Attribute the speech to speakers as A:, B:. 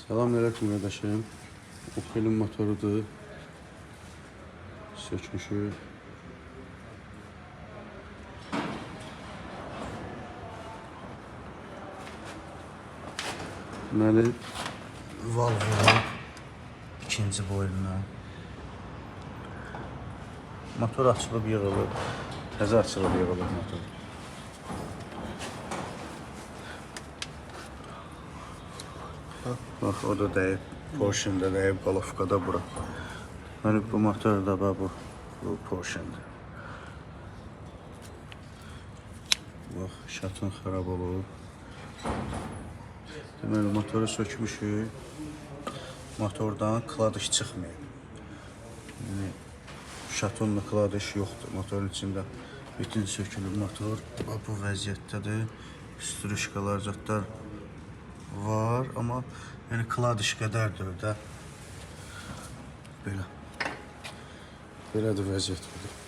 A: Selamünaleyküm kardeşim. Opel'in motorudur. Sökmüşü. Deməli, valvunu ikinci boynuna. Motor açılıb yığılıb. Təzə açılıb yığılıb motor. Bax, o da dəyib. Porsche'ndə dəyib, Golovkada bura. Deməli, bu motor da bu Porsche'ndə. Bax, şatın xarab olub. Deməli, motoru sökmüşük. Motordan kladış çıxmayıb. Yəni, şatonla kladış yoxdur. Motorun içində bütün sökülür motor. Bu vəziyyətdədir. Struşkalar, zətlər var, amma yəni kladış qədərdir də. Belədir vəziyyət budur.